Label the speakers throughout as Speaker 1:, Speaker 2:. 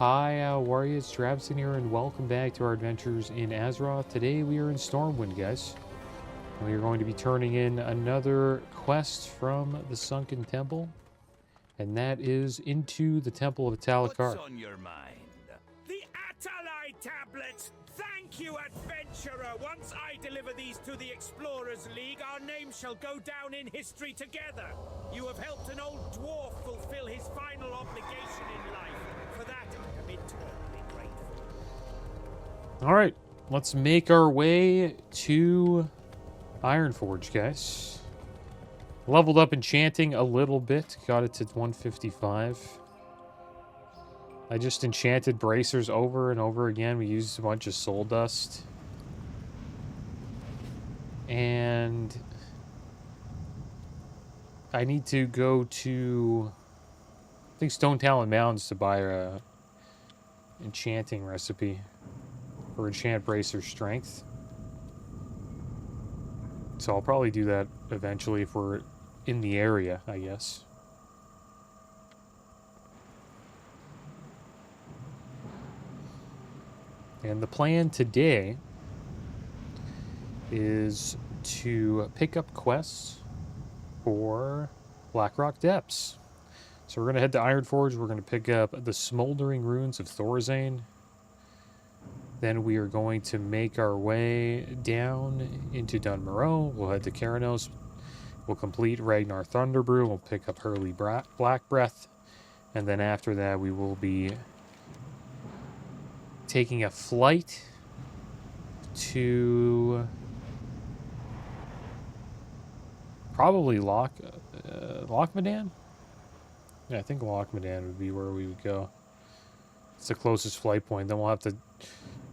Speaker 1: Hi, how are you? It's Travis in here, and welcome back to our adventures in Azeroth. Today we are in Stormwind, guys. We are going to be turning in another quest from the Sunken Temple, and that is into the Temple of Talakar.
Speaker 2: What's on your mind?
Speaker 3: The Atalai tablets! Thank you, adventurer! Once I deliver these to the Explorers League, our names shall go down in history together. You have helped an old dwarf fulfill his final obligation in life. For that, I'm eternally grateful.
Speaker 1: All right, let's make our way to Ironforge, guys. Leveled up enchanting a little bit, got it to 155. I just enchanted bracers over and over again. We used a bunch of soul dust. And I need to go to, I think, Stone Talon Mountains to buy a enchanting recipe for enchant bracer strength. So I'll probably do that eventually if we're in the area, I guess. And the plan today is to pick up quests for Blackrock Depths. So we're going to head to Ironforge. We're going to pick up the Smoldering Runes of Thorazane. Then we are going to make our way down into Dunmoreau. We'll head to Keranos. We'll complete Ragnar Thunderbrew. We'll pick up Hurley Black Breath. And then after that, we will be taking a flight to probably Lochmadan? Yeah, I think Lochmadan would be where we would go. It's the closest flight point. Then we'll have to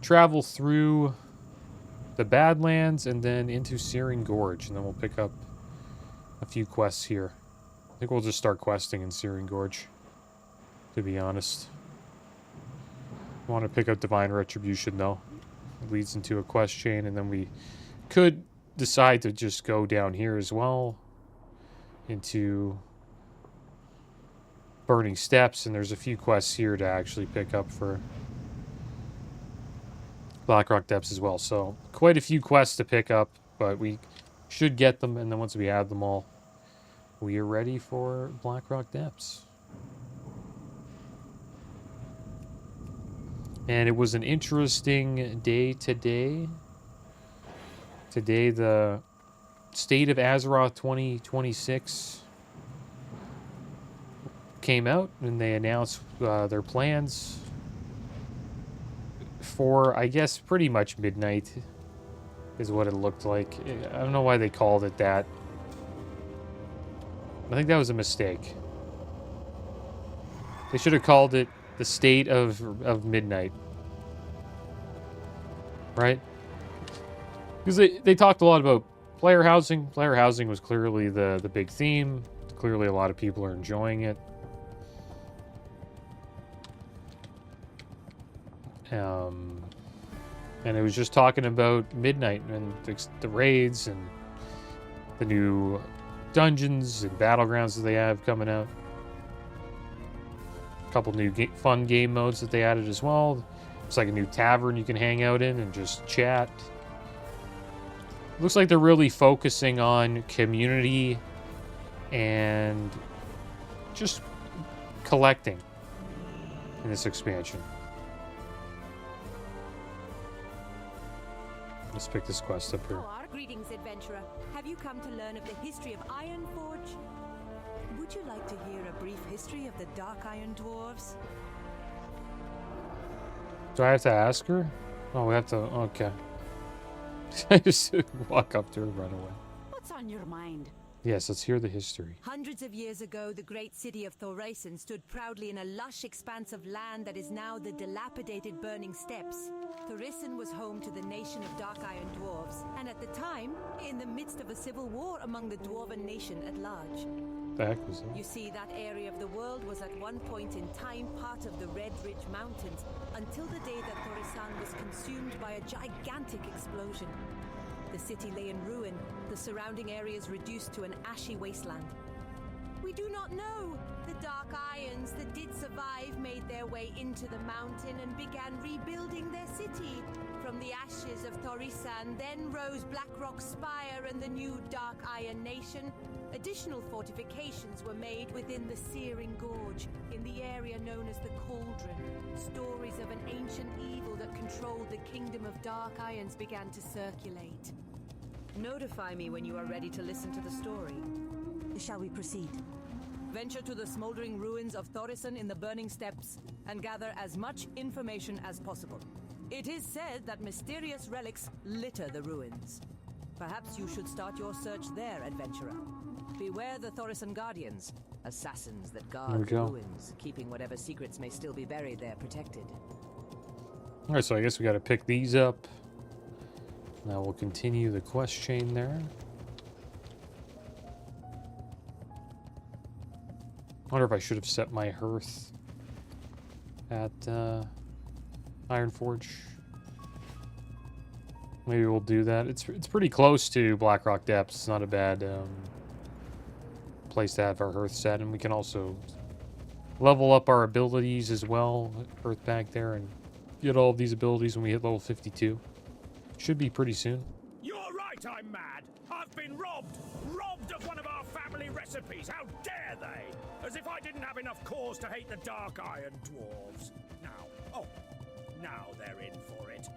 Speaker 1: travel through the Badlands and then into Searing Gorge. And then we'll pick up a few quests here. I think we'll just start questing in Searing Gorge, to be honest. I want to pick up Divine Retribution, though. It leads into a quest chain, and then we could decide to just go down here as well into Burning Steps, and there's a few quests here to actually pick up for Blackrock Depths as well. So quite a few quests to pick up, but we should get them, and then once we have them all, we are ready for Blackrock Depths. And it was an interesting day today. Today, the State of Azeroth 2026 came out, and they announced their plans for, I guess, pretty much midnight is what it looked like. I don't know why they called it that. I think that was a mistake. They should have called it the State of Midnight. Right? Because they talked a lot about player housing. Player housing was clearly the big theme. Clearly a lot of people are enjoying it. And it was just talking about Midnight and the raids and the new dungeons and battlegrounds that they have coming out. Couple new fun game modes that they added as well. It's like a new tavern you can hang out in and just chat. Looks like they're really focusing on community and just collecting in this expansion. Let's pick this quest up here.
Speaker 4: Greetings, adventurer. Have you come to learn of the history of Ironforge? Would you like to hear a brief history of the Dark Iron Dwarves?
Speaker 1: Do I have to ask her? Oh, we have to... Okay. I just walk up to her and run away.
Speaker 4: What's on your mind?
Speaker 1: Yes, let's hear the history.
Speaker 4: Hundreds of years ago, the great city of Thorazane stood proudly in a lush expanse of land that is now the dilapidated Burning Steppes. Thorazane was home to the nation of Dark Iron Dwarves, and at the time, in the midst of a civil war among the Dwarven nation at large.
Speaker 1: The heck was that?
Speaker 4: You see, that area of the world was at one point in time part of the Red Ridge Mountains, until the day that Thorazane was consumed by a gigantic explosion. The city lay in ruin, the surrounding areas reduced to an ashy wasteland. We'd do not know. The Dark Irons that did survive made their way into the mountain and began rebuilding their city. From the ashes of Thorisan, then rose Blackrock Spire and the new Dark Iron Nation. Additional fortifications were made within the Searing Gorge, in the area known as the Cauldron. Stories of an ancient evil that controlled the Kingdom of Dark Irons began to circulate. Notify me when you are ready to listen to the story. Shall we proceed? Venture to the smoldering ruins of Thorisan in the Burning Steppes and gather as much information as possible. It is said that mysterious relics litter the ruins. Perhaps you should start your search there, adventurer. Beware the Thorisan Guardians, assassins that guard the ruins, keeping whatever secrets may still be buried there protected.
Speaker 1: Alright, so I guess we gotta pick these up. Now we'll continue the quest chain there. I wonder if I should have set my hearth at Ironforge. Maybe we'll do that. It's pretty close to Blackrock Depths. It's not a bad place to have our hearth set, and we can also level up our abilities as well. Hearth back there and get all of these abilities when we hit level 52. Should be pretty soon.
Speaker 3: You're right, I'm mad. I've been robbed. Robbed of one of our family recipes. How dare they? As if I didn't have enough cause to hate the Dark Iron Dwarves. Now they're in for it.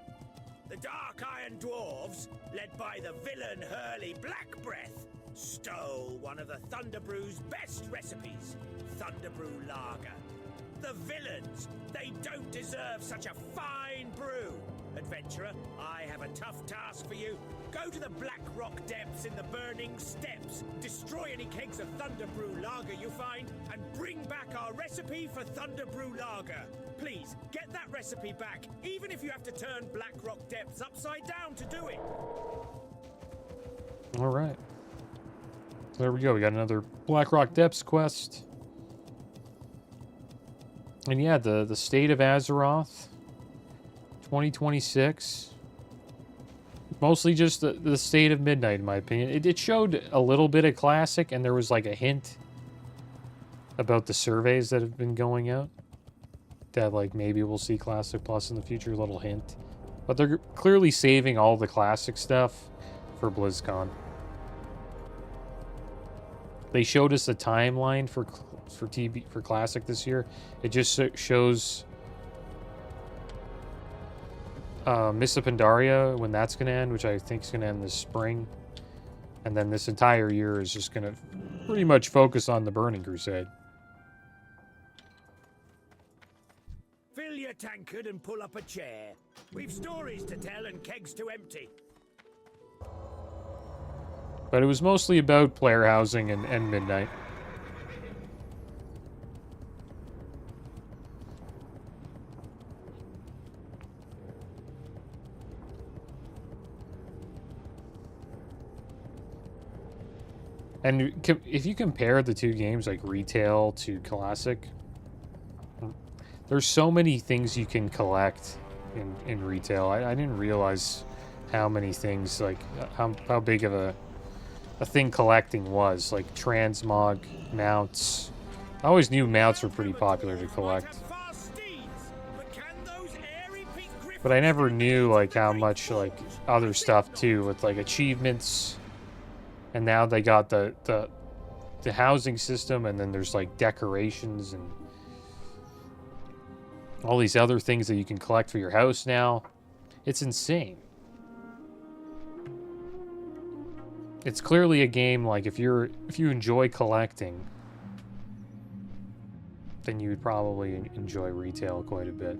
Speaker 3: The Dark Iron Dwarves, led by the villain Hurley Blackbreath, stole one of the Thunderbrew's best recipes, Thunderbrew Lager. The villains, they don't deserve such a fine brew. Adventurer, I have a tough task for you. Go to the Blackrock Depths in the Burning Steppes, destroy any kegs of Thunderbrew Lager you find, and bring back our recipe for Thunderbrew Lager. Please, get that recipe back, even if you have to turn Blackrock Depths upside down to do it.
Speaker 1: Alright. So there we go. We got another Blackrock Depths quest. And yeah, the State of Azeroth 2026. Mostly just the State of Midnight, in my opinion. It showed a little bit of Classic, and there was like a hint about the surveys that have been going out. That like maybe we'll see Classic Plus in the future, little hint. But they're clearly saving all the Classic stuff for BlizzCon. They showed us a timeline for Classic this year. It just shows Mists of Pandaria, when that's going to end, which I think is going to end this spring. And then this entire year is just going to pretty much focus on the Burning Crusade.
Speaker 3: Fill your tankard and pull up a chair. We've stories to tell and kegs to empty.
Speaker 1: But it was mostly about player housing and Midnight. And if you compare the two games, like retail to classic, there's so many things you can collect in retail. I didn't realize how many things, like how big of a thing collecting was. Like transmog mounts. I always knew mounts were pretty popular to collect, but I never knew like how much like other stuff too, with like achievements. And now they got the housing system, and then there's like decorations and all these other things that you can collect for your house now. It's insane. It's clearly a game like if you enjoy collecting, then you would probably enjoy retail quite a bit.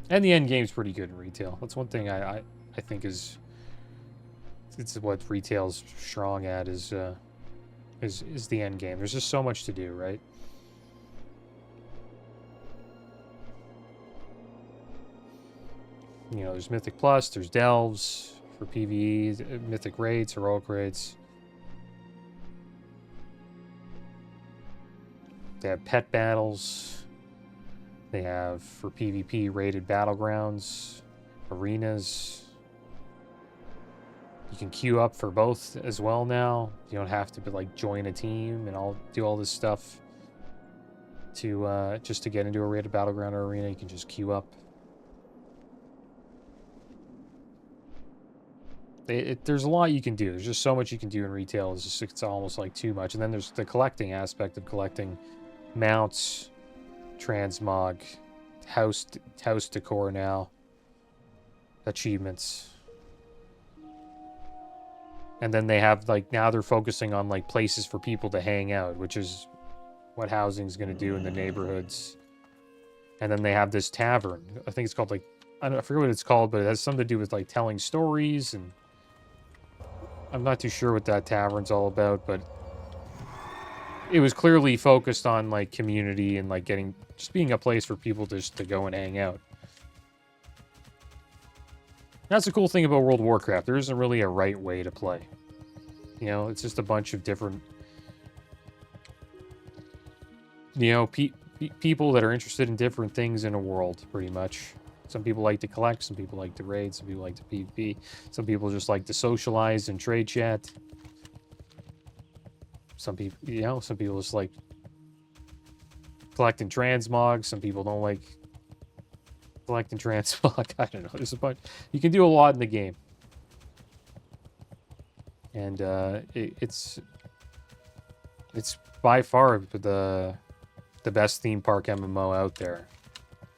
Speaker 1: And the end game's pretty good in retail. That's one thing I think is. It's what retail's strong at is the end game. There's just so much to do, right? You know, there's Mythic Plus, there's Delves for PvE, Mythic Raids, Heroic Raids. They have pet battles. They have, for PvP, rated battlegrounds, arenas. You can queue up for both as well now. You don't have to like join a team and do all this stuff to just to get into a rated battleground or arena. You can just queue up. There's a lot you can do. There's just so much you can do in retail. It's almost like too much. And then there's the collecting aspect of collecting mounts, transmog, house decor now, achievements. And then they have like now they're focusing on like places for people to hang out, which is what housing's going to do in the neighborhoods. And then they have this tavern. I think it's called like I forget what it's called, but it has something to do with like telling stories, and I'm not too sure what that tavern's all about, but it was clearly focused on like community and like just being a place for people to go and hang out. That's the cool thing about World of Warcraft. There isn't really a right way to play. You know, it's just a bunch of different, you know, people that are interested in different things in a world, pretty much. Some people like to collect, some people like to raid, some people like to PvP, some people just like to socialize and trade chat. Some people, you know, some people just like collecting transmog, some people don't like collecting transmog. I don't know. There's a bunch. You can do a lot in the game, and it's by far the best theme park MMO out there.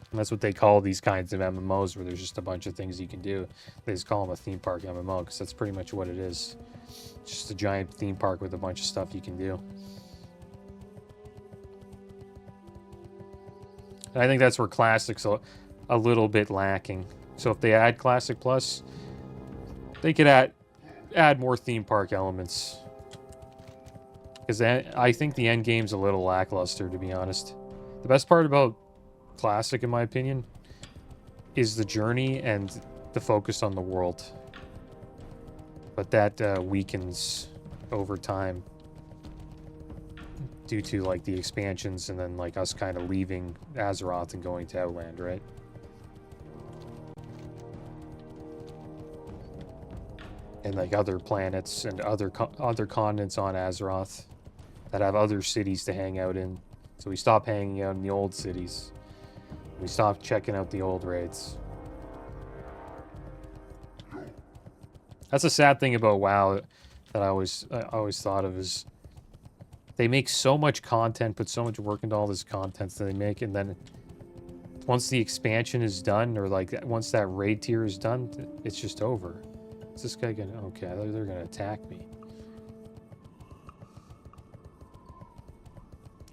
Speaker 1: And that's what they call these kinds of MMOs, where there's just a bunch of things you can do. They just call them a theme park MMO because that's pretty much what it is. It's just a giant theme park with a bunch of stuff you can do. And I think that's where Classic's a little bit lacking. So if they add Classic Plus, they could add more theme park elements. Because I think the end game's a little lackluster, to be honest. The best part about Classic, in my opinion, is the journey and the focus on the world. But that weakens over time due to like the expansions and then like us kind of leaving Azeroth and going to Outland, right? And like other planets and other continents on Azeroth that have other cities to hang out in. So we stop hanging out in the old cities. We stop checking out the old raids. That's a sad thing about WoW that I always thought of is they make so much content, put so much work into all this content that they make, and then once the expansion is done, or like once that raid tier is done, it's just over. Is this guy gonna? Okay, they're gonna attack me.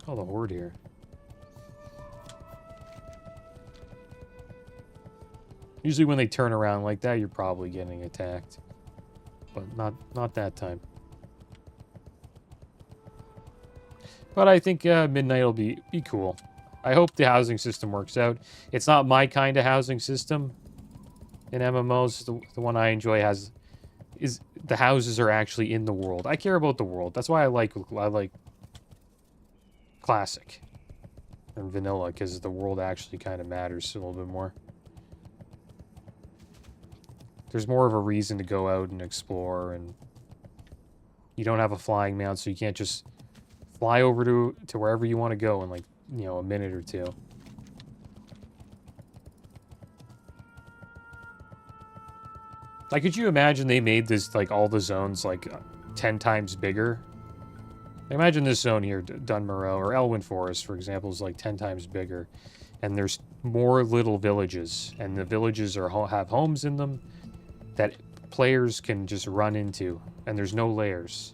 Speaker 1: Oh, the horde here. Usually when they turn around like that, you're probably getting attacked. But not that time. But I think Midnight will be cool. I hope the housing system works out. It's not my kind of housing system in MMOs. The one I enjoy is the houses are actually in the world. I care about the world. That's why I like Classic and Vanilla, because the world actually kind of matters a little bit more. There's more of a reason to go out and explore, and you don't have a flying mount, so you can't just fly over to wherever you want to go in like, you know, a minute or two. Like, could you imagine they made this, like, all the zones, like, 10 times bigger? Imagine this zone here, Dunmoreau, or Elwyn Forest, for example, is, like, 10 times bigger. And there's more little villages, and the villages have homes in them that players can just run into, and there's no layers.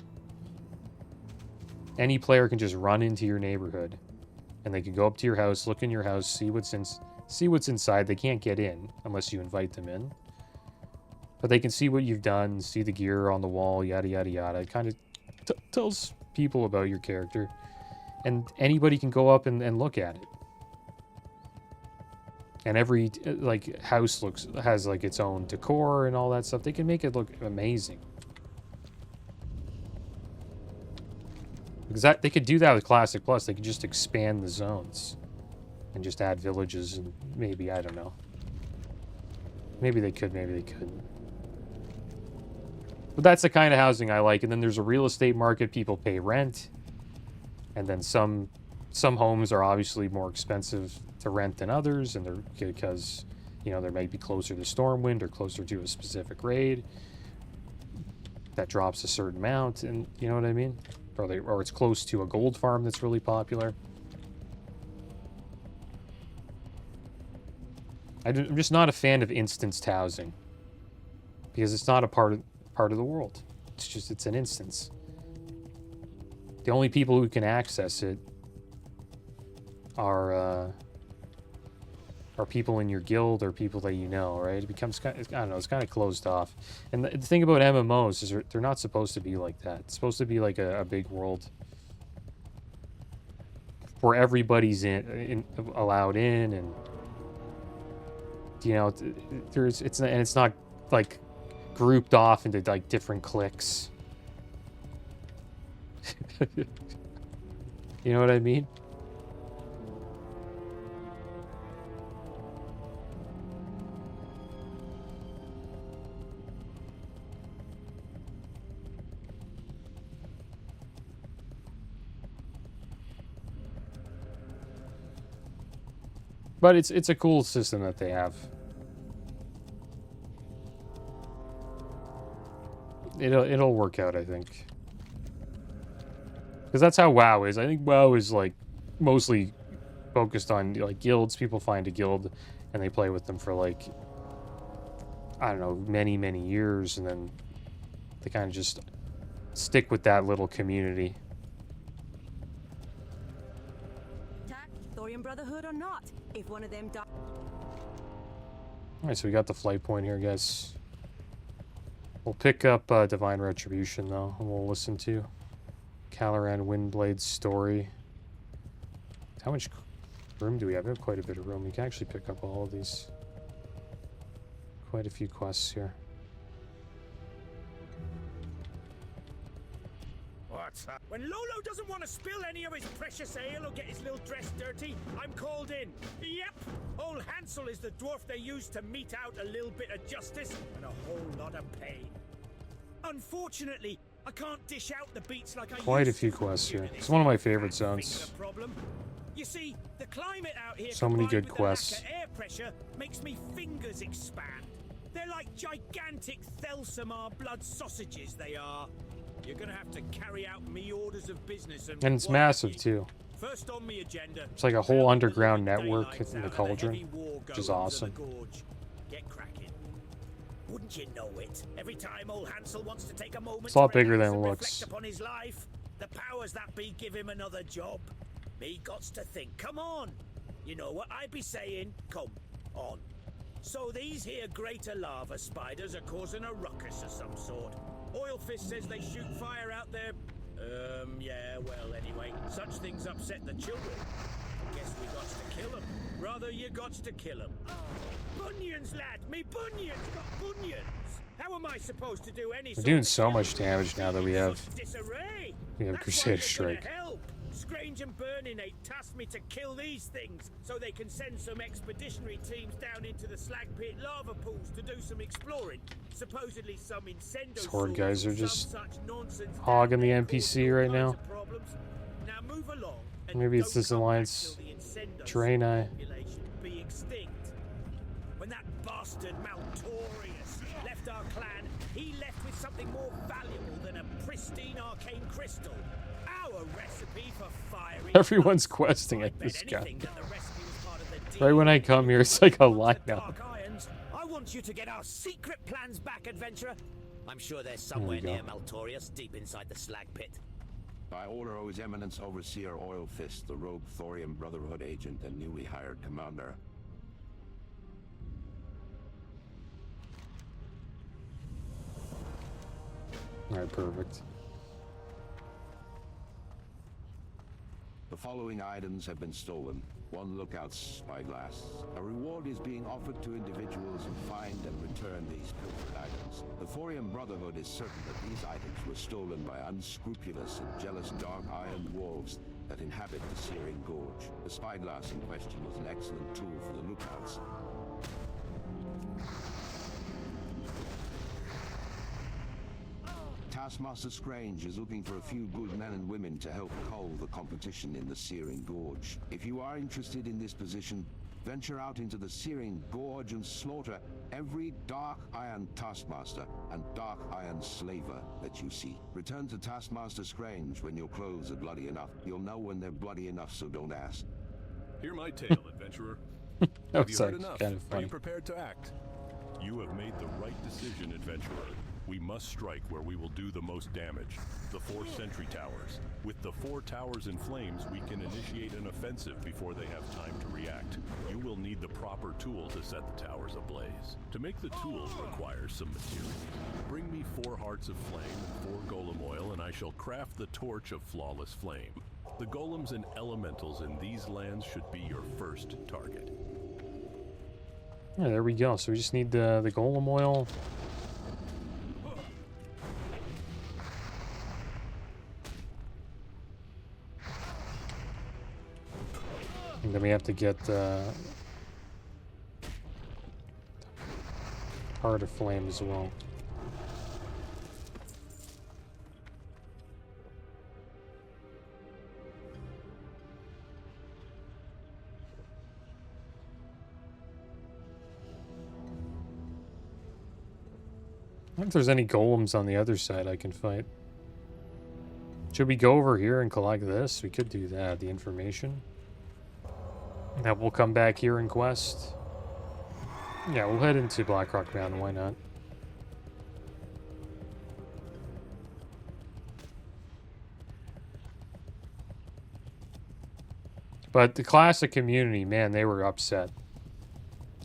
Speaker 1: Any player can just run into your neighborhood, and they can go up to your house, look in your house, see what's inside. They can't get in unless you invite them in, but they can see what you've done, see the gear on the wall, yada yada yada. It kind of tells people about your character, and anybody can go up and look at it. And every like house has like its own decor and all that stuff. They can make it look amazing. Because they could do that with Classic Plus. They could just expand the zones and just add villages, and maybe, I don't know. Maybe they could, maybe they couldn't. But that's the kind of housing I like. And then there's a real estate market. People pay rent. And then some homes are obviously more expensive to rent than others. And they're because, you know, they might be closer to Stormwind or closer to a specific raid that drops a certain amount. And you know what I mean? Or it's close to a gold farm that's really popular. I'm just not a fan of instanced housing. Because it's not a part of the world. It's an instance. The only people who can access it are people in your guild or people that you know, right? It becomes kind of, I don't know, it's kind of closed off. And the thing about MMOs is they're not supposed to be like that. It's supposed to be like a big world where everybody's allowed in, and you know, it's not like grouped off into like different cliques. You know what I mean? But it's a cool system that they have. It'll work out, I think. Because that's how WoW is. I think WoW is like mostly focused on like guilds. People find a guild and they play with them for like, I don't know, many years, and then they kind of just stick with that little community.
Speaker 4: Thorium Brotherhood or not, if one of them dies.
Speaker 1: Alright, so we got the flight point here, guys. We'll pick up Divine Retribution, though, and we'll listen to Caloran Windblade's story. How much room do we have? We have quite a bit of room. We can actually pick up all of these. Quite a few quests here.
Speaker 3: What's up? When Lolo doesn't want to spill any of his precious ale or get his little dress dirty, I'm called in. Yep, old Hansel is the dwarf they use to mete out a little bit of justice and a whole lot of pain. Unfortunately, I can't dish out the beats like I used to.
Speaker 1: Quite a few quests here. It's one of my favorite zones.
Speaker 3: You see, the climate out here,
Speaker 1: so many good quests.
Speaker 3: Air pressure makes me fingers expand. They're like gigantic Thelsamar blood sausages, they are. You're gonna have to carry out me orders of business, and
Speaker 1: it's massive too.
Speaker 3: First on me agenda.
Speaker 1: It's like a whole underground network in the cauldron, which is awesome.
Speaker 3: Get cracking. Wouldn't you know it? Every time old Hansel wants to take a moment,
Speaker 1: it's a lot bigger than it looks.
Speaker 3: Upon his life, the powers that be give him another job. Me gots to think. Come on. You know what I be saying? Come on. So these here greater lava spiders are causing a ruckus of some sort. Oilfist says they shoot fire out there. Yeah, well, anyway, such things upset the children. Guess we gots to kill them. Rather, you gots to kill them. Bunions, lad! Me bunions got bunions! How am I supposed to do any?
Speaker 1: We're doing so much damage now that we have Crusader Strike.
Speaker 3: Scrange and Burninate tasked me to kill these things so they can send some expeditionary teams down into the slag pit lava pools to do some exploring. Supposedly some incendo.
Speaker 1: These horde guys are just hogging the NPC right now.
Speaker 3: Now move along.
Speaker 1: Maybe it's this alliance terrain eye.
Speaker 3: Be extinct. When that bastard Maltorius left our clan, he left with something more valuable than a pristine arcane crystal. Our recipe for fiery.
Speaker 1: Everyone's questing at this guy. Right when I come here, it's like a lineup.
Speaker 3: I want you to get our secret plans back, adventurer. I'm sure there's somewhere near Maltorius, deep inside the slag pit.
Speaker 2: By order of His Eminence Overseer Oilfist, the rogue Thorium Brotherhood agent and newly hired commander.
Speaker 1: Alright, perfect.
Speaker 2: The following items have been stolen. One lookout spyglass. A reward is being offered to individuals who find and return these pilfered items. The Thorium Brotherhood is certain that these items were stolen by unscrupulous and jealous dark iron dwarves that inhabit the Searing Gorge. The spyglass in question was an excellent tool for the lookouts. Taskmaster Scrange is looking for a few good men and women to help cull the competition in the Searing Gorge. If you are interested in this position, venture out into the Searing Gorge and slaughter every Dark Iron Taskmaster and Dark Iron Slaver that you see. Return to Taskmaster Scrange when your clothes are bloody enough. You'll know when they're bloody enough, so don't ask.
Speaker 5: Hear my tale, adventurer.
Speaker 1: That
Speaker 5: Have you
Speaker 1: was
Speaker 5: heard
Speaker 1: like,
Speaker 5: enough?
Speaker 1: kind of
Speaker 5: Are
Speaker 1: funny.
Speaker 5: you prepared to act? You have made the right decision, adventurer. We must strike where we will do the most damage. The 4 sentry towers. With the 4 towers in flames, we can initiate an offensive before they have time to react. You will need the proper tool to set the towers ablaze. To make the tools requires some materials. Bring me 4 hearts of flame and 4 golem oil, and I shall craft the torch of flawless flame. The golems and elementals in these lands should be your first target.
Speaker 1: Yeah, there we go. So we just need the golem oil. And then we have to get Heart of Flame as well. I don't know if there's any golems on the other side I can fight. Should we go over here and collect this? We could do that, the information. Now we'll come back here and quest. Yeah, we'll head into Blackrock Mountain, why not? But the classic community, man, they were upset.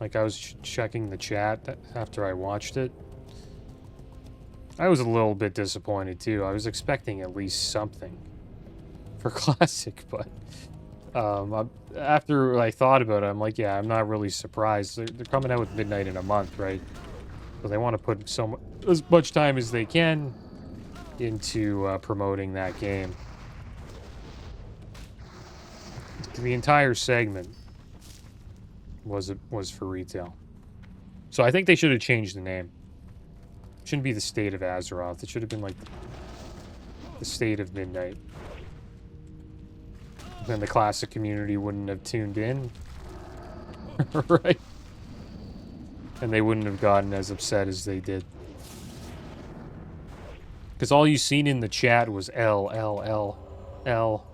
Speaker 1: Like, I was checking the chat after I watched it. I was a little bit disappointed, too. I was expecting at least something for classic, but... after I thought about it, I'm like, yeah, I'm not really surprised. They're coming out with Midnight in a month, right? So they want to put as much time as they can into promoting that game. The entire segment was for retail. So I think they should have changed the name. It shouldn't be the State of Azeroth. It should have been like the State of Midnight. Then the classic community wouldn't have tuned in. Right? And they wouldn't have gotten as upset as they did. Because all you seen in the chat was L, L, L, L.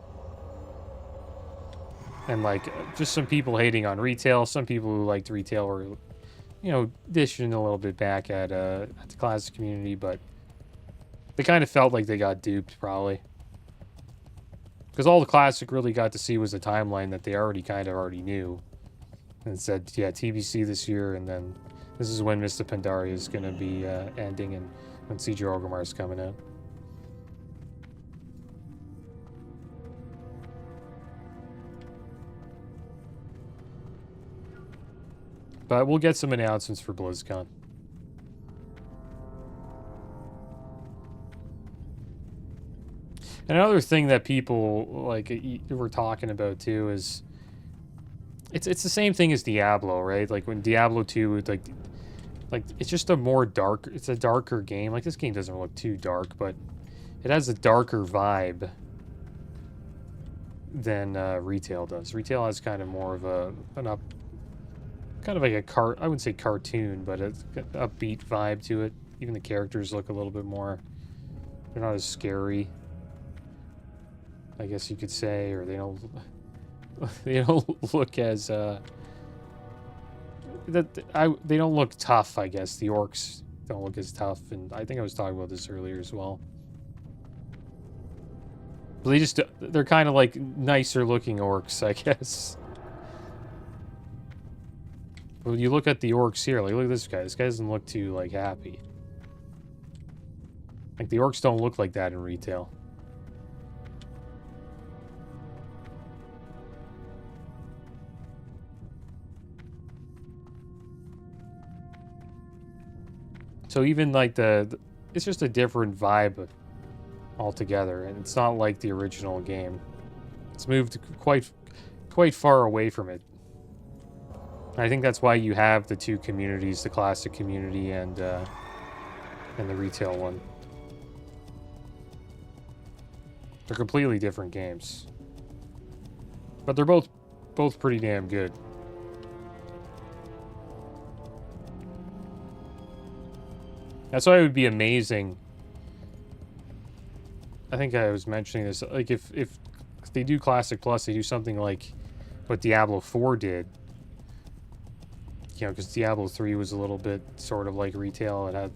Speaker 1: And like, just some people hating on retail. Some people who liked retail were, you know, dishing a little bit back at the classic community. But they kind of felt like they got duped, probably. Because all the classic really got to see was the timeline that they already knew. And said, yeah, TBC this year, and then this is when Mr. Pandaria is going to be ending, and when Siege of Orgrimmar is coming out. But we'll get some announcements for BlizzCon. Another thing that people like were talking about too is it's the same thing as Diablo, right? Like when Diablo 2, like it's just it's a darker game. Like this game doesn't look too dark, but it has a darker vibe than retail does. Retail has kind of more of kind of like I wouldn't say cartoon, but it's got an upbeat vibe to it. Even the characters look a little bit more, they're not as scary, I guess you could say, or they don't look as they don't look tough, I guess. The orcs don't look as tough, and I think I was talking about this earlier as well. But they're kind of like nicer looking orcs, I guess. When you look at the orcs here, like look at this guy. This guy doesn't look too like happy. Like the orcs don't look like that in retail. So even like it's just a different vibe altogether, and it's not like the original game. It's moved quite far away from it. I think that's why you have the two communities, the classic community and the retail one. They're completely different games. But they're both pretty damn good. That's why it would be amazing. I think I was mentioning this. Like, if they do Classic Plus, they do something like what Diablo 4 did. You know, because Diablo 3 was a little bit sort of like retail. It had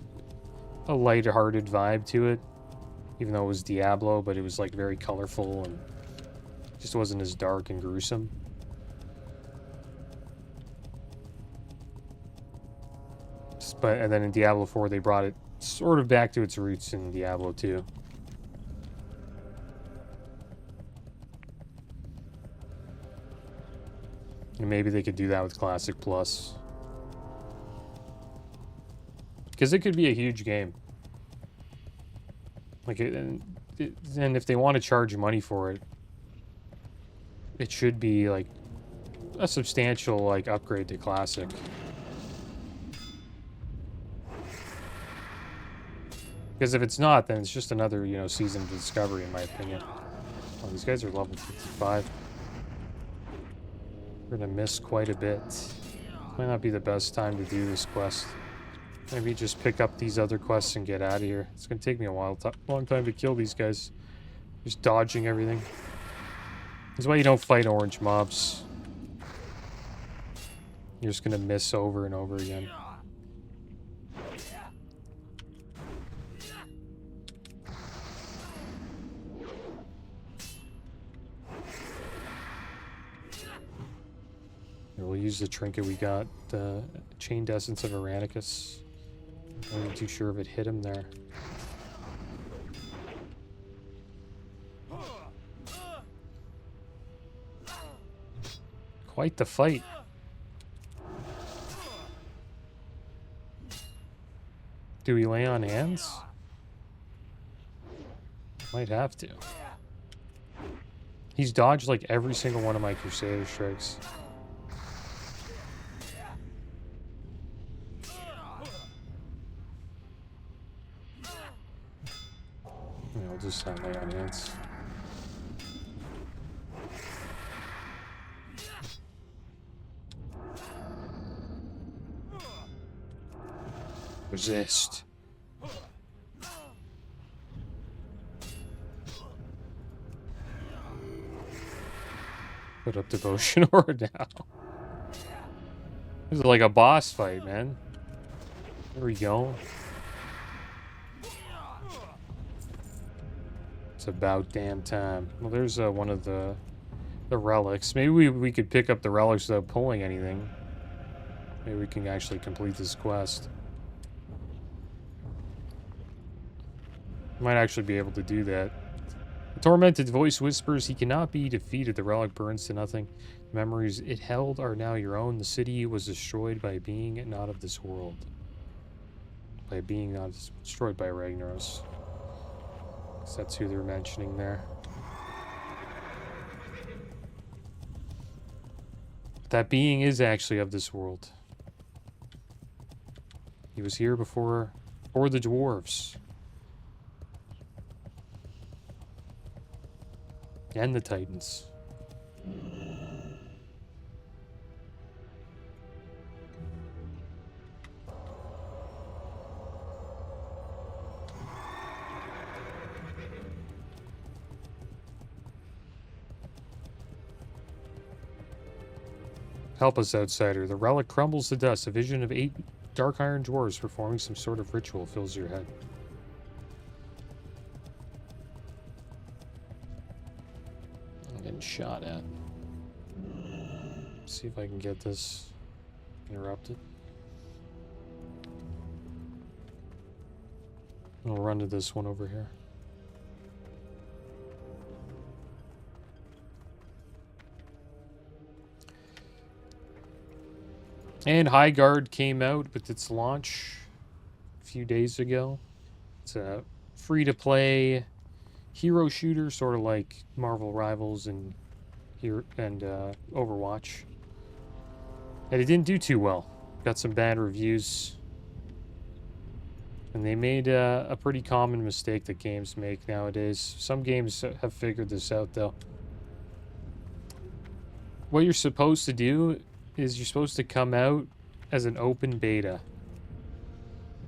Speaker 1: a light-hearted vibe to it. Even though it was Diablo, but it was like very colorful and just wasn't as dark and gruesome. And then in Diablo 4, they brought it sort of back to its roots in Diablo 2. And maybe they could do that with Classic Plus. Because it could be a huge game. Like, and if they want to charge money for it, it should be like a substantial like upgrade to Classic. Because if it's not, then it's just another, you know, season of Discovery, in my opinion. Oh, these guys are level 55. We're gonna miss quite a bit. Might not be the best time to do this quest. Maybe just pick up these other quests and get out of here. It's gonna take me a long time to kill these guys. Just dodging everything. That's why you don't fight orange mobs. You're just gonna miss over and over again. We'll use the trinket we got, the Chained Essence of Aranicus. I'm not too sure if it hit him there. Quite the fight. Do we lay on hands? Might have to. He's dodged like every single one of my Crusader strikes. I'll just not lay on hands. Resist. Put up devotion order now. This is like a boss fight, man. There we go. It's about damn time. Well, there's one of the relics. Maybe we could pick up the relics without pulling anything. Maybe we can actually complete this quest. Might actually be able to do that. The tormented voice whispers, he cannot be defeated. The relic burns to nothing. The memories it held are now your own. The city was destroyed by a being not of this world. By a being not destroyed by Ragnaros. That's who they're mentioning there. That being is actually of this world. He was here before the dwarves. And the Titans. Help us, outsider. The relic crumbles to dust. A vision of 8 dark iron dwarves performing some sort of ritual fills your head. I'm getting shot at. Let's see if I can get this interrupted. I'll run to this one over here. And High Guard came out with its launch a few days ago. It's a free-to-play hero shooter, sort of like Marvel Rivals and Overwatch. And it didn't do too well. Got some bad reviews. And they made a pretty common mistake that games make nowadays. Some games have figured this out, though. What you're supposed to do is you're supposed to come out as an open beta.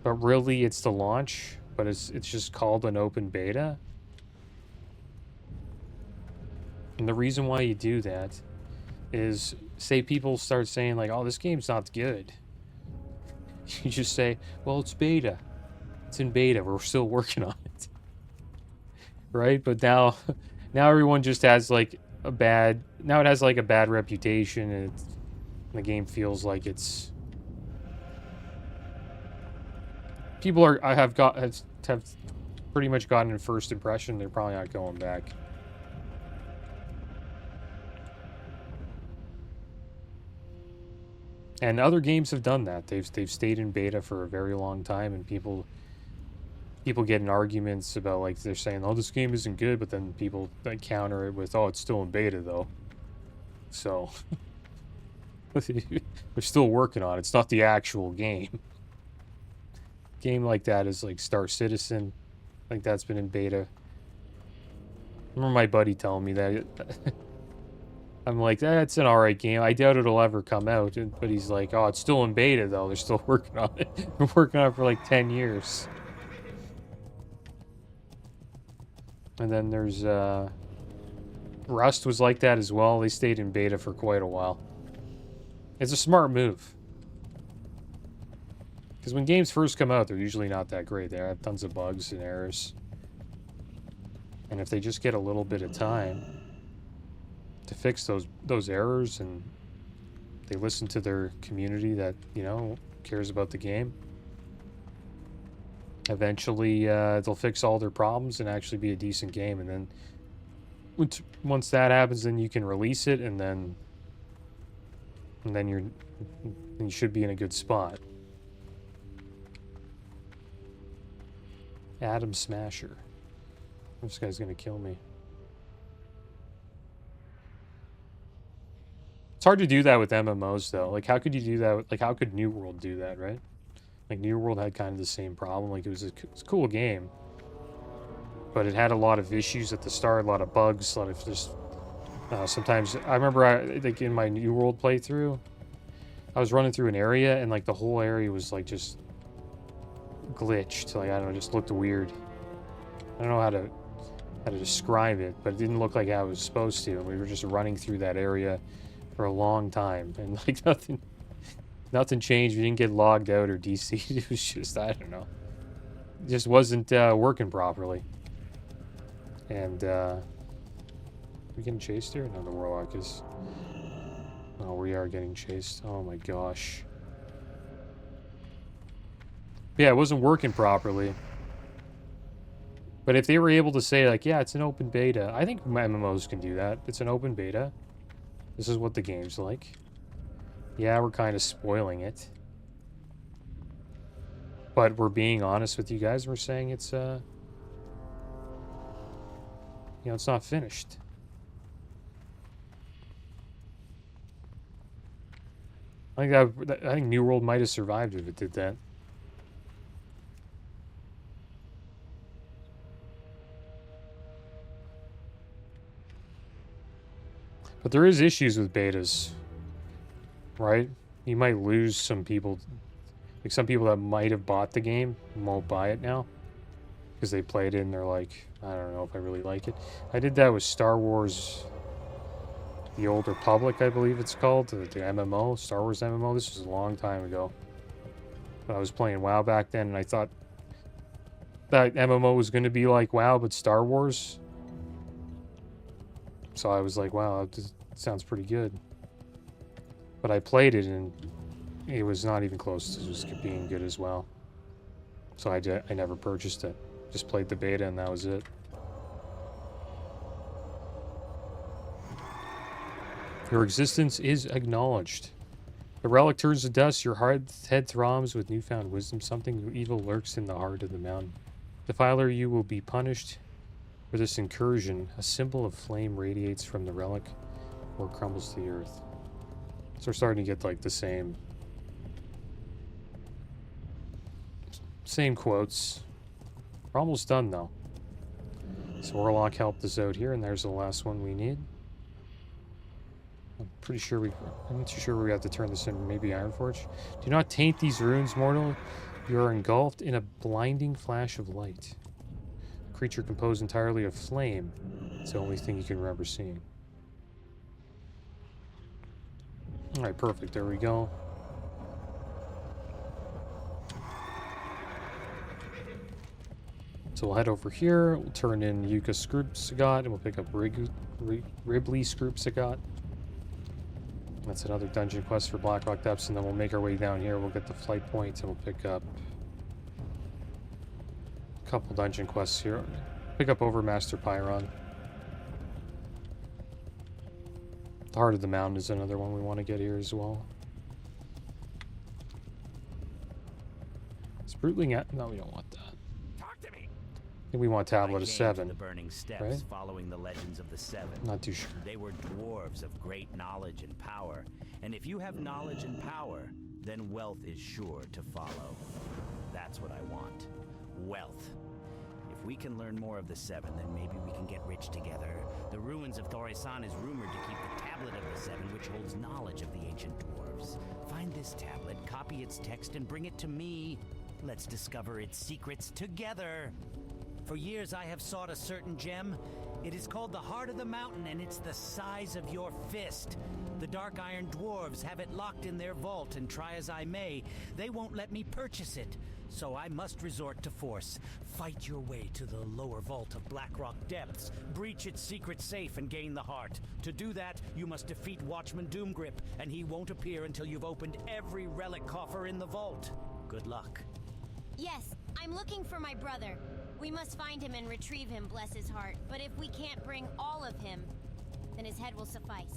Speaker 1: But really, it's the launch, but it's just called an open beta. And the reason why you do that is, say people start saying like, oh, this game's not good. You just say, well, it's beta. It's in beta. We're still working on it. Right? But now everyone just has like a bad, now it has like a bad reputation, and the game feels like it's, people are, have pretty much gotten a first impression. They're probably not going back. And other games have done that. They've stayed in beta for a very long time, and people get in arguments about, like, they're saying, oh, this game isn't good, but then people counter it with, oh, it's still in beta though. So we're still working on it. It's not the actual game. Game like that is like Star Citizen. I think that's been in beta. I remember my buddy telling me that. I'm like, it's an alright game. I doubt it'll ever come out. But he's like, oh, it's still in beta, though. They're still working on it. Been working on it for like 10 years. And then there's, Rust was like that as well. They stayed in beta for quite a while. It's a smart move. Because when games first come out, they're usually not that great. They have tons of bugs and errors. And if they just get a little bit of time to fix those errors, and they listen to their community that, you know, cares about the game, eventually they'll fix all their problems and actually be a decent game. And then once that happens, then you can release it, and then you should be in a good spot. Atom Smasher. This guy's gonna kill me. It's hard to do that with MMOs, though. Like, how could you do that? Like, how could New World do that, right? Like, New World had kind of the same problem. Like, it was a cool game, but it had a lot of issues at the start, a lot of bugs, a lot of just... sometimes... I remember, like, in my New World playthrough, I was running through an area, and, like, the whole area was, like, just glitched. Like, I don't know, just looked weird. I don't know how to describe it, but it didn't look like how it was supposed to. We were just running through that area for a long time, and like nothing changed. We didn't get logged out or DC'd. It was just, I don't know, it just wasn't working properly. And we getting chased here? No, the Warlock is. Oh, we are getting chased. Oh my gosh. Yeah, it wasn't working properly. But if they were able to say, like, yeah, it's an open beta, I think MMOs can do that. It's an open beta. This is what the game's like. Yeah, we're kind of spoiling it. But we're being honest with you guys. We're saying it's, you know, it's not finished. I think New World might have survived if it did that. But there is issues with betas, right? You might lose some people, like some people that might have bought the game won't buy it now because they played it and they're like, I don't know if I really like it. I did that with Star Wars, The Old Republic, I believe it's called, the MMO, Star Wars MMO. This was a long time ago. But I was playing WoW back then, and I thought that MMO was going to be like WoW, but Star Wars. So I was like, wow, that sounds pretty good. But I played it, and it was not even close to just being good as well. So I never purchased it. Just played the beta, and that was it. Your existence is acknowledged. The relic turns to dust, your head throbs with newfound wisdom. Something evil lurks in the heart of the mountain. Defiler, you will be punished for this incursion. A symbol of flame radiates from the relic or crumbles to the earth. So we're starting to get like the same Same quotes. We're almost done though. So Warlock helped us out here, and there's the last one we need. I'm not too sure we have to turn this in. Maybe Ironforge. Do not taint these runes, mortal. You are engulfed in a blinding flash of light. A creature composed entirely of flame. It's the only thing you can remember seeing. Alright, perfect. There we go. So we'll head over here. We'll turn in Yuka Scroopsagot, and we'll pick up Ribley Scroopsagot. That's another dungeon quest for Blackrock Depths, and then we'll make our way down here. We'll get the flight points, and we'll pick up a couple dungeon quests here. Pick up Overmaster Pyron. The Heart of the Mountain is another one we want to get here as well. Is Brutling at? No, we don't want that. I think we want Tablet of 7,
Speaker 6: the burning steps
Speaker 1: right?
Speaker 6: Following the legends of the Seven.
Speaker 1: Not too sure.
Speaker 6: They were dwarves of great knowledge and power, and if you have knowledge and power, then wealth is sure to follow. That's what I want. Wealth. If we can learn more of the Seven, then maybe we can get rich together. The ruins of Thorisan is rumored to keep the Tablet of the Seven, which holds knowledge of the ancient dwarves. Find this tablet, copy its text, and bring it to me. Let's discover its secrets together. For years I have sought a certain gem. It is called the Heart of the Mountain, and it's the size of your fist. The Dark Iron Dwarves have it locked in their vault, and try as I may, they won't let me purchase it. So I must resort to force. Fight your way to the lower vault of Blackrock Depths, breach its secret safe, and gain the heart. To do that, you must defeat Watchman Doomgrip, and he won't appear until you've opened every relic coffer in the vault. Good luck.
Speaker 7: Yes, I'm looking for my brother. We must find him and retrieve him, bless his heart. But if we can't bring all of him, then his head will suffice.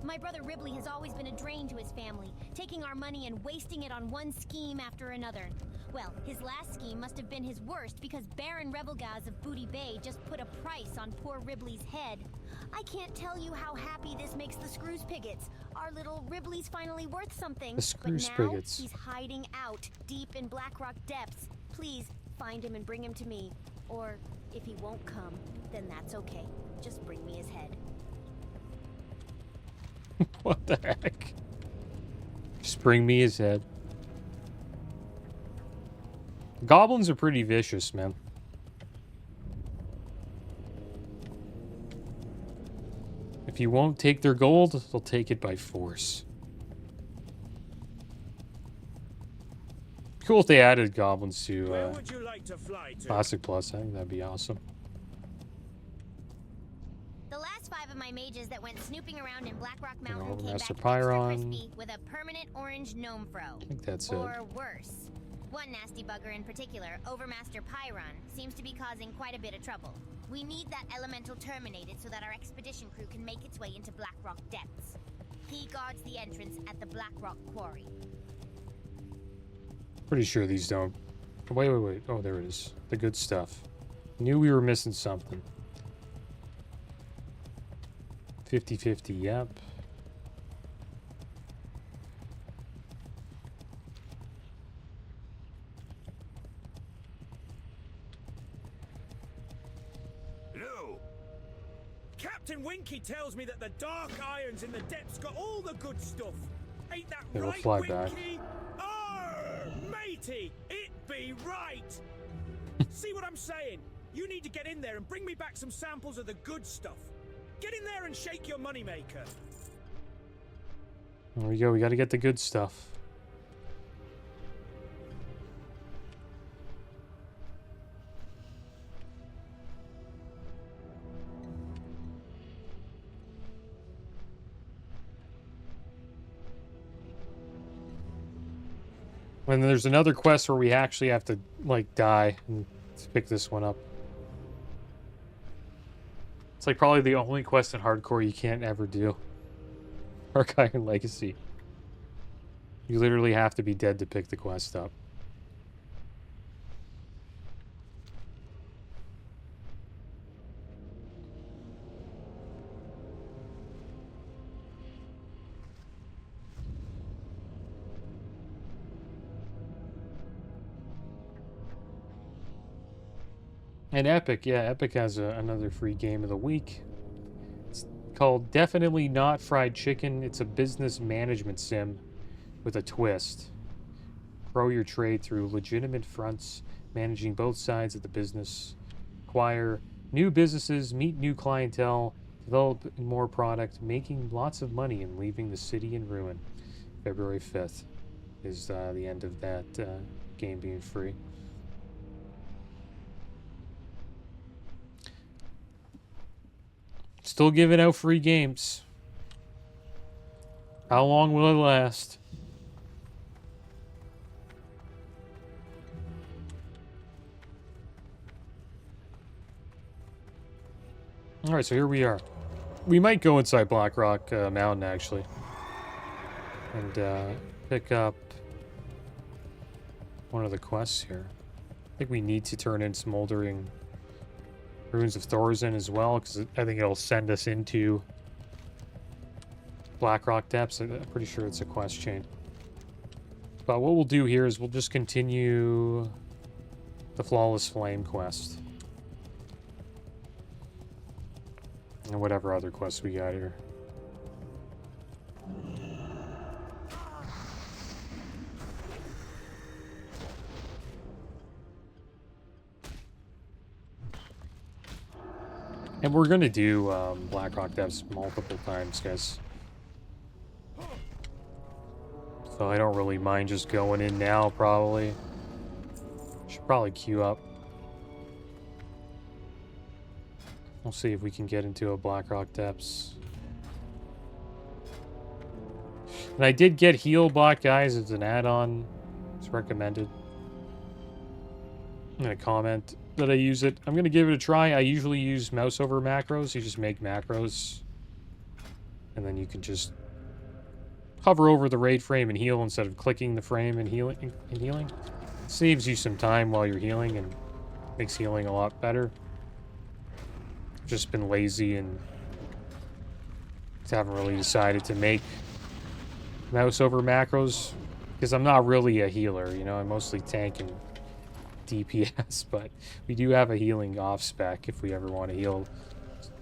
Speaker 7: My brother Ribley has always been a drain to his family, taking our money and wasting it on one scheme after another. Well, his last scheme must have been his worst because Baron Rebelgaz of Booty Bay just put a price on poor Ribley's head. I can't tell you how happy this makes the Screws Pigots. Our little Ribley's finally worth something.
Speaker 1: The Screws
Speaker 7: but now,
Speaker 1: Pigots.
Speaker 7: he's hiding out deep in Blackrock Depths. Please, find him and bring him to me. Or, if he won't come, then that's okay. Just bring me his head.
Speaker 1: What the heck? Just bring me his head. Goblins are pretty vicious, man. If you won't take their gold, they'll take it by force. Cool if they added goblins to
Speaker 3: Where would you like to fly to?
Speaker 1: Classic Plus. I think that'd be awesome.
Speaker 7: The last 5 of my mages that went snooping around in Blackrock Mountain
Speaker 1: Overmaster
Speaker 7: came back extra
Speaker 1: Pyron.
Speaker 7: crispy with a permanent orange gnome fro.
Speaker 1: I think that's it.
Speaker 7: Or worse. One nasty bugger in particular, Overmaster Pyron, seems to be causing quite a bit of trouble. We need that elemental terminated so that our expedition crew can make its way into Blackrock Depths. He guards the entrance at the Blackrock Quarry.
Speaker 1: Pretty sure these don't. Wait. Oh, there it is. The good stuff. Knew we were missing something. 50-50, yep.
Speaker 3: No. Captain Winky tells me that the Dark Irons in the depths got all the good stuff. Ain't that
Speaker 1: It'll
Speaker 3: right,
Speaker 1: fly
Speaker 3: Winky?
Speaker 1: back.
Speaker 3: Arr, matey, it be right. See what I'm saying? You need to get in there and bring me back some samples of the good stuff. Get in there and shake your moneymaker.
Speaker 1: There we go. We got to get the good stuff. And there's another quest where we actually have to, like, die and pick this one up. It's like probably the only quest in hardcore you can't ever do. Archive and Legacy. You literally have to be dead to pick the quest up. And Epic, yeah, Epic has another free game of the week. It's called Definitely Not Fried Chicken. It's a business management sim with a twist. Grow your trade through legitimate fronts, managing both sides of the business. Acquire new businesses, meet new clientele, develop more product, making lots of money and leaving the city in ruin. February 5th is the end of that game being free. Still giving out free games. How long will it last? Alright, so here we are. We might go inside Blackrock Mountain, actually. And pick up one of the quests here. I think we need to turn in Smoldering Ruins of Thorazin as well, because I think it'll send us into Blackrock Depths. I'm pretty sure it's a quest chain. But what we'll do here is we'll just continue the Flawless Flame quest. And whatever other quests we got here. And we're gonna do Blackrock Depths multiple times, guys. So I don't really mind just going in now, probably. Should probably queue up. We'll see if we can get into a Blackrock Depths. And I did get Healbot, guys. It's an add-on. It's recommended. I'm gonna comment that I use it. I'm gonna give it a try. I usually use mouse over macros. You just make macros, and then you can just hover over the raid frame and heal instead of clicking the frame and healing. Saves you some time while you're healing and makes healing a lot better. Just been lazy and haven't really decided to make mouse over macros because I'm not really a healer, you know. I'm mostly tank and DPS, but we do have a healing off spec if we ever want to heal.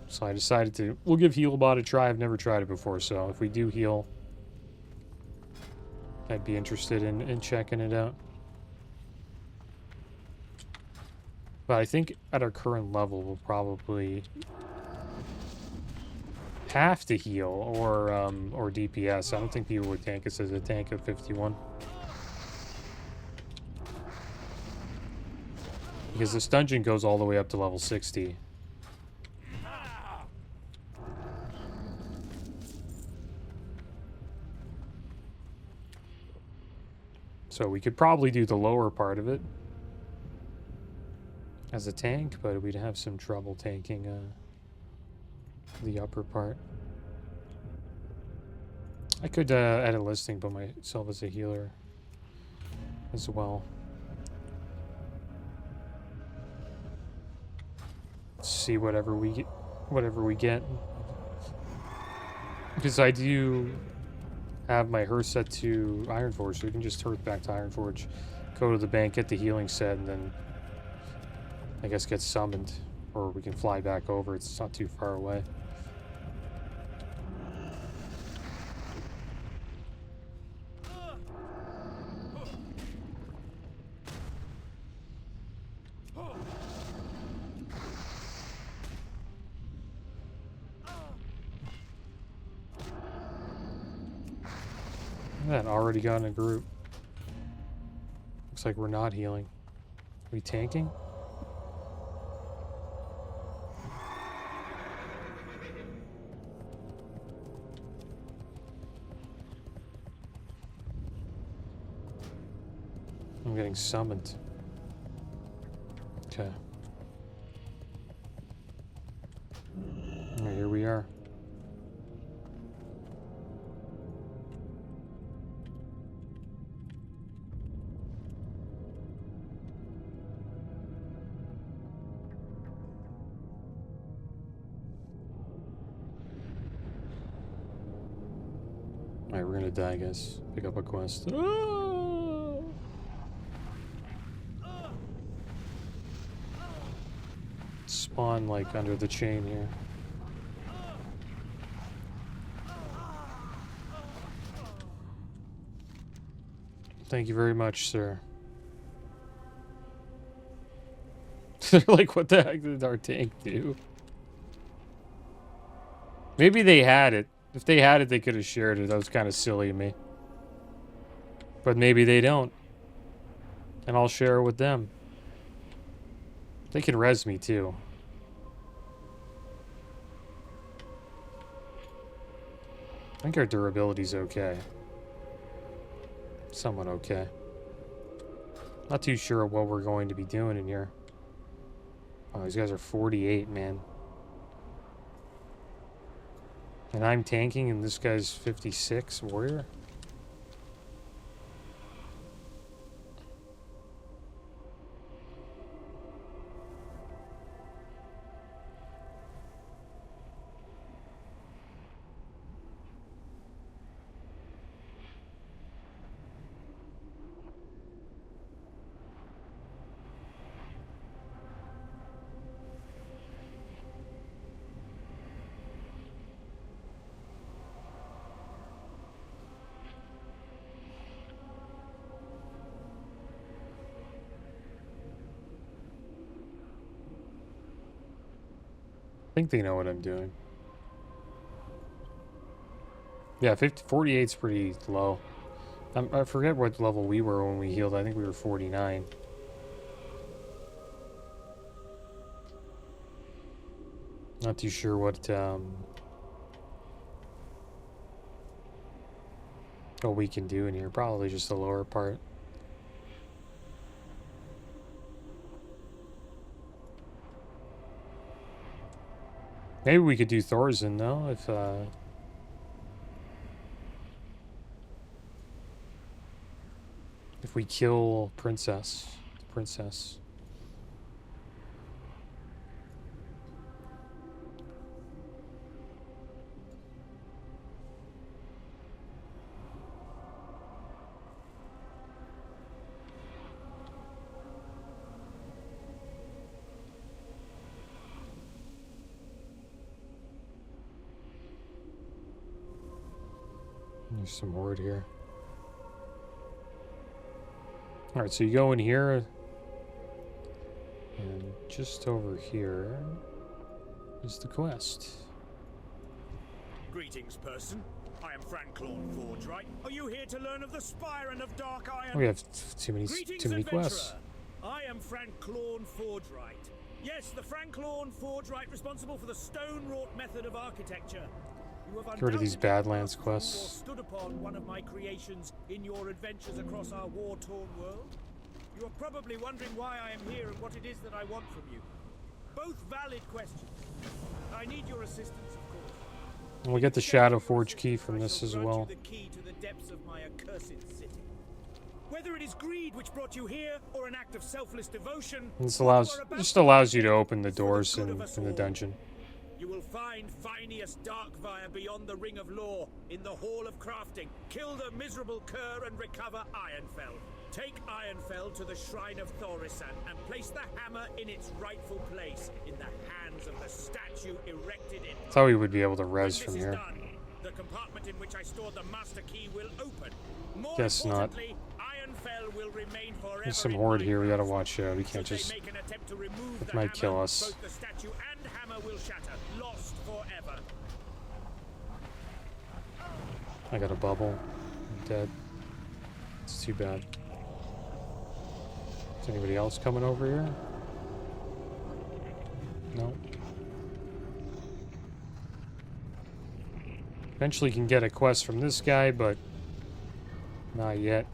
Speaker 1: So I decided we'll give Healbot a try. I've never tried it before, so if we do heal, I'd be interested in checking it out. But I think at our current level, we'll probably have to heal or DPS. I don't think people would tank us as a tank of 51. Because this dungeon goes all the way up to level 60. So we could probably do the lower part of it as a tank, but we'd have some trouble tanking the upper part. I could add a listing, put myself as a healer as well. See whatever we get. Because I do have my Hearth set to Ironforge, so we can just Hearth back to Ironforge, go to the bank, get the healing set, and then I guess get summoned, or we can fly back over. It's not too far away. That already got in a group. Looks like we're not healing. Are we tanking? I'm getting summoned. Okay. Alright, here we are. Alright, we're gonna die, guys. Pick up a quest. spawn like under the chain here. Thank you very much, sir. They're like, what the heck did our tank do? Maybe they had it. If they had it, they could have shared it. That was kind of silly of me. But maybe they don't. And I'll share it with them. They can res me too. I think our durability's okay. Somewhat okay. Not too sure what we're going to be doing in here. Oh, these guys are 48, man. And I'm tanking and this guy's 56 warrior. I think they know what I'm doing. Yeah, 48's pretty low. I forget what level we were when we healed. I think we were 49. Not too sure what we can do in here. Probably just the lower part. Maybe we could do Thorzen though, if we kill the princess. There's some horde here. Alright, so you go in here. And just over here is the quest.
Speaker 3: Greetings, person. I am Franklin Fordright. Are you here to learn of the Spire of Dark Iron?
Speaker 1: We have too many quests.
Speaker 3: I am Franklin Fordright. Yes, the Franklin Fordright responsible for the stone-wrought method of architecture.
Speaker 1: Get rid of these Badlands quests.
Speaker 3: Stood upon one of my creations in your adventures across our war-torn world. You are probably wondering why I am here and what it is that I want from you. Both valid questions. I need your assistance, of course.
Speaker 1: And we get the Shadow Forge key from this as well.
Speaker 3: The key to the depths of my accursed city. Whether it is greed which brought you here, or an act of selfless devotion,
Speaker 1: This allows you to open the doors in the dungeon.
Speaker 3: you will find Phineas Darkfire beyond the Ring of Law, in the Hall of Crafting. Kill the miserable cur and recover Ironfell. Take Ironfell to the Shrine of Thorisan and place the hammer in its rightful place in the hands of the statue erected in.
Speaker 1: Thought we would be able to res from here.
Speaker 3: Done, the compartment in which I stored the master key will open. More
Speaker 1: Guess not.
Speaker 3: Ironfell will remain forever.
Speaker 1: There's some horde here. We gotta watch out. We can't just. It might kill us.
Speaker 3: Both the statue and hammer will shatter, lost forever.
Speaker 1: I got a bubble. I'm dead. It's too bad. Is anybody else coming over here? No. Eventually can get a quest from this guy, but not yet.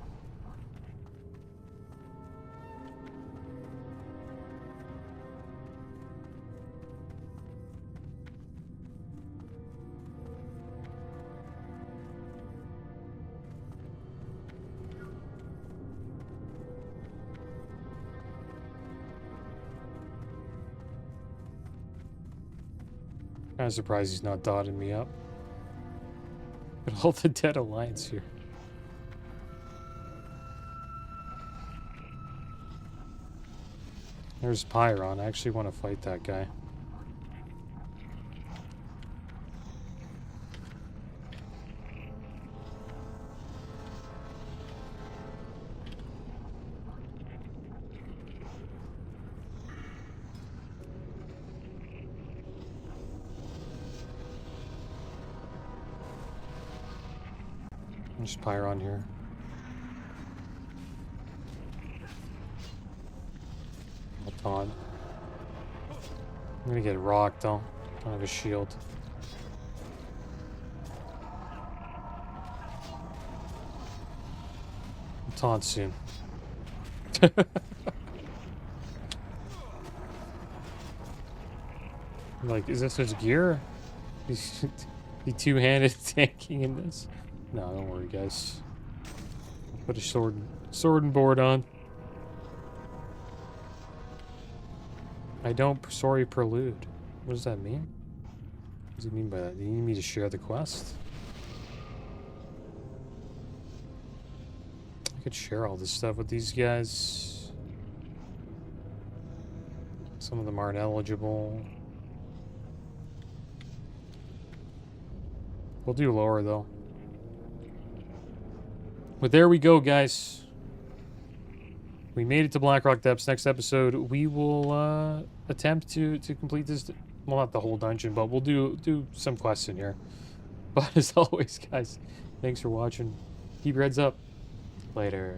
Speaker 1: Kind of surprised he's not dotting me up. But all the dead alliance here. There's Pyron. I actually want to fight that guy. There's Pyron here. I'll taunt. I'm gonna get rocked though. Don't have a shield. I'll taunt soon. Like, is this his gear? He's he two-handed tanking in this? No, don't worry, guys. I'll put a sword and board on. I don't sorry prelude. What does that mean? What does he mean by that? Do you need me to share the quest? I could share all this stuff with these guys. Some of them aren't eligible. We'll do lower though. But there we go, guys. We made it to Blackrock Depths. Next episode, we will attempt to complete this. Well, not the whole dungeon, but we'll do some quests in here. But as always, guys, thanks for watching. Keep your heads up. Later.